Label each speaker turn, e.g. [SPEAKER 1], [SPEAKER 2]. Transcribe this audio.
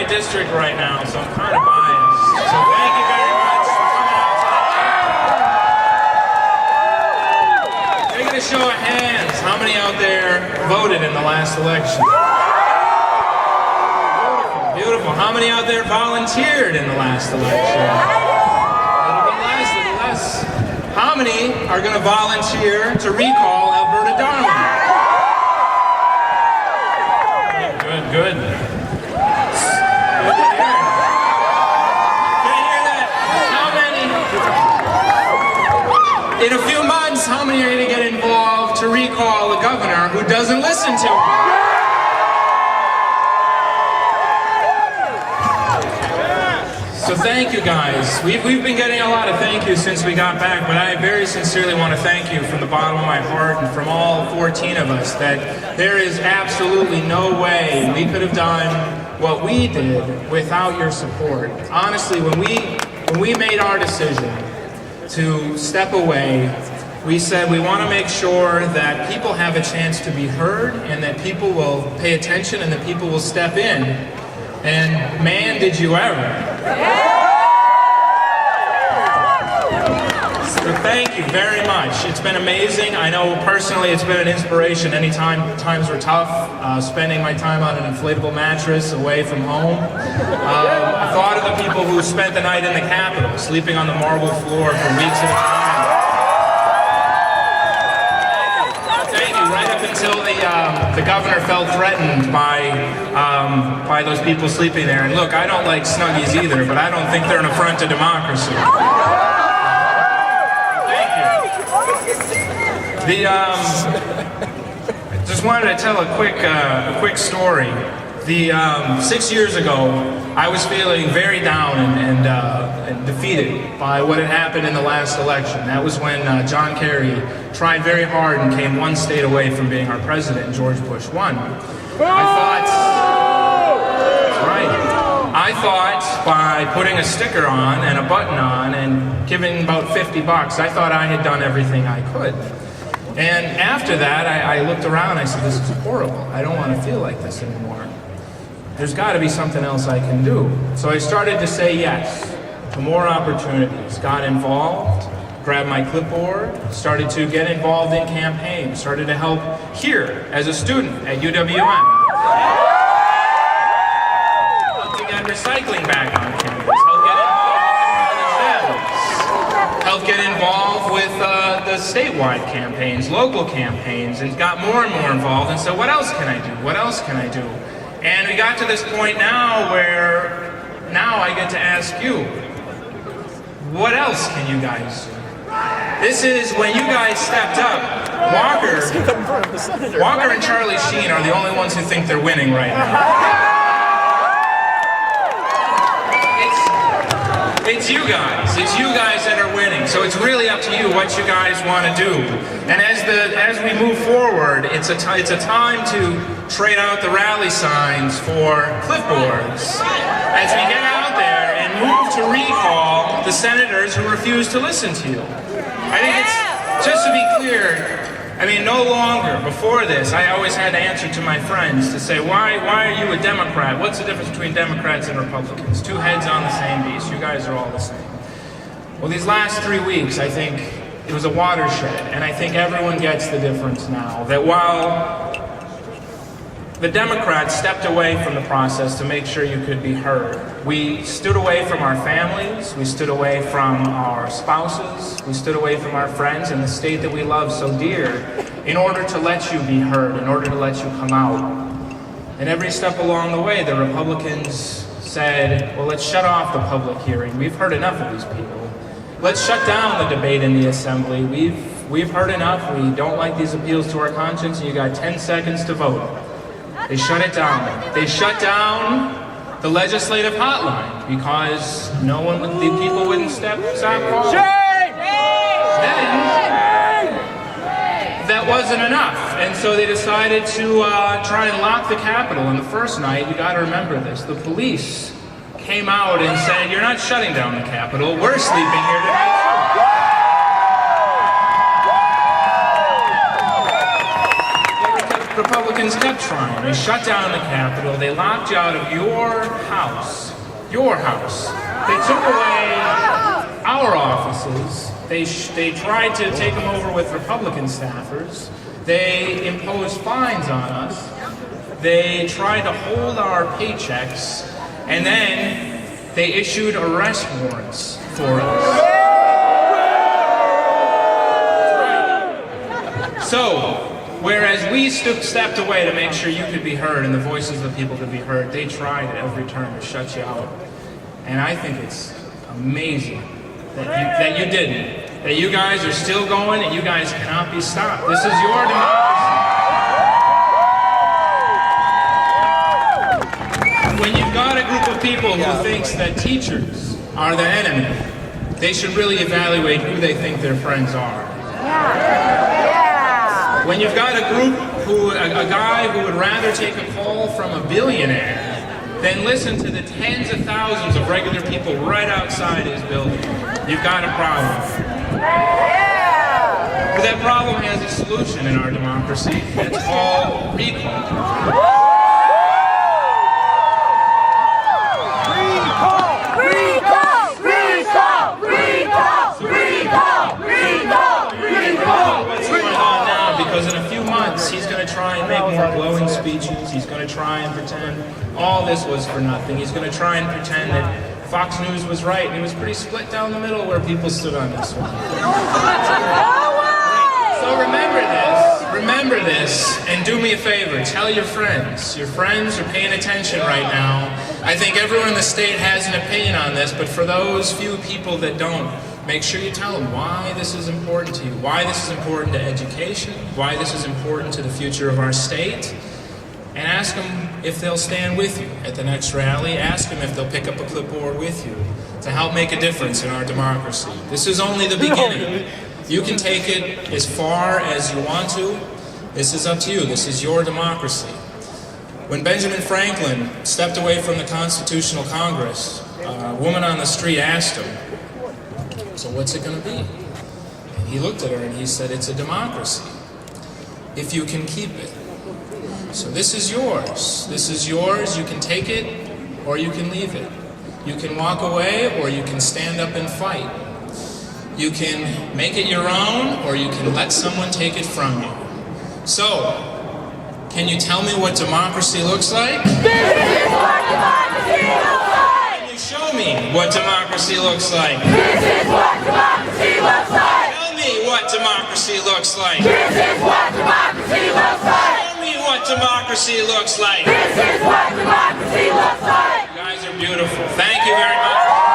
[SPEAKER 1] my district right now, so I'm kind of biased. So thank you very much for coming out tonight. Taking a show of hands, how many out there voted in the last election? Beautiful. How many out there volunteered in the last election? A little bit less, a little less. How many are going to volunteer to recall Alberta Darwin? Good, good. Good to hear. Can I hear that? How many? In a few months, how many are going to get involved to recall a governor who doesn't listen to them? So thank you guys. We've been getting a lot of thank yous since we got back, but I very sincerely want to thank you from the bottom of my heart and from all 14 of us that there is absolutely no way we could have done what we did without your support. Honestly, when we made our decision to step away, we said we want to make sure that people have a chance to be heard and that people will pay attention and that people will step in. And man, did you ever. So thank you very much. It's been amazing. I know personally it's been an inspiration anytime times were tough, spending my time on an inflatable mattress away from home. I thought of the people who spent the night in the Capitol, sleeping on the marble floor for weeks at a time. Until the governor felt threatened by those people sleeping there. And look, I don't like Snuggies either, but I don't think they're an affront to democracy. Thank you. Just wanted to tell a quick story. 6 years ago, I was feeling very down and defeated by what had happened in the last election. That was when John Kerry tried very hard and came one state away from being our president, and George Bush won. I thought by putting a sticker on and a button on and giving about $50, I thought I had done everything I could. And after that, I looked around and I said, this is horrible. I don't want to feel like this anymore. There's got to be something else I can do. So I started to say yes to more opportunities, got involved, grabbed my clipboard, started to get involved in campaigns, started to help here as a student at UWM. Helped to get recycling back on campus, helped get involved with the statewide campaigns, local campaigns, and got more and more involved. And so what else can I do? What else can I do? And we got to this point now where now I get to ask you, what else can you guys do? This is when you guys stepped up. Walker and Charlie Sheen are the only ones who think they're winning right now. It's you guys. It's you guys that are winning. So it's really up to you what you guys want to do. And as we move forward, it's a time to trade out the rally signs for clipboards. As we get out there and move to recall the senators who refuse to listen to you. I think it's, just to be clear, I mean, no longer, before this, I always had to answer to my friends to say, why are you a Democrat? What's the difference between Democrats and Republicans? Two heads on the same beast. You guys are all the same. Well, these last 3 weeks, I think it was a watershed, and I think everyone gets the difference now. That while the Democrats stepped away from the process to make sure you could be heard, we stood away from our families, we stood away from our spouses, we stood away from our friends and the state that we love so dear in order to let you be heard, in order to let you come out. And every step along the way, the Republicans said, well, let's shut off the public hearing. We've heard enough of these people. Let's shut down the debate in the Assembly. We've heard enough. We don't like these appeals to our conscience, and you got 10 seconds to vote. They shut it down. They shut down the legislative hotline because the people wouldn't stop calling. Then, that wasn't enough, and so they decided to try and lock the Capitol. And the first night, you got to remember this, the police came out and said, you're not shutting down the Capitol, we're sleeping here tonight. Republicans Republicans kept trying. They shut down the Capitol. They locked you out of your house. Your house. They took away our offices. They tried to take them over with Republican staffers. They imposed fines on us. They tried to hold our paychecks. And then they issued arrest warrants for us. So, whereas we stepped away to make sure you could be heard and the voices of the people could be heard, they tried at every turn to shut you out. And I think it's amazing that you didn't. That you guys are still going and you guys cannot be stopped. This is your democracy. When you've got a group of people who thinks that teachers are the enemy, they should really evaluate who they think their friends are. When you've got a group a guy who would rather take a call from a billionaire than listen to the tens of thousands of regular people right outside his building, you've got a problem. But that problem has a solution in our democracy. It's called recall. Because in a few months, he's going to try and make more glowing speeches. He's going to try and pretend all this was for nothing. He's going to try and pretend that Fox News was right. And it was pretty split down the middle where people stood on this one. So remember this, and do me a favor. Tell your friends. Your friends are paying attention right now. I think everyone in the state has an opinion on this, but for those few people that don't, make sure you tell them why this is important to you, why this is important to education, why this is important to the future of our state, and ask them if they'll stand with you at the next rally. Ask them if they'll pick up a clipboard with you to help make a difference in our democracy. This is only the beginning. You can take it as far as you want to. This is up to you. This is your democracy. When Benjamin Franklin stepped away from the Constitutional Congress, a woman on the street asked him, "So what's it going to be?" And he looked at her and he said, "It's a democracy, if you can keep it." So this is yours. This is yours. You can take it or you can leave it. You can walk away or you can stand up and fight. You can make it your own or you can let someone take it from you. So, can you tell me what democracy looks like?
[SPEAKER 2] This is what democracy looks like!
[SPEAKER 1] Can you show me what democracy looks like?
[SPEAKER 2] This is what democracy looks like!
[SPEAKER 1] Tell me what democracy looks like.
[SPEAKER 2] This is what democracy looks like!
[SPEAKER 1] Tell me what democracy looks like.
[SPEAKER 2] This is what democracy looks like!
[SPEAKER 1] You guys are beautiful. Thank you very much.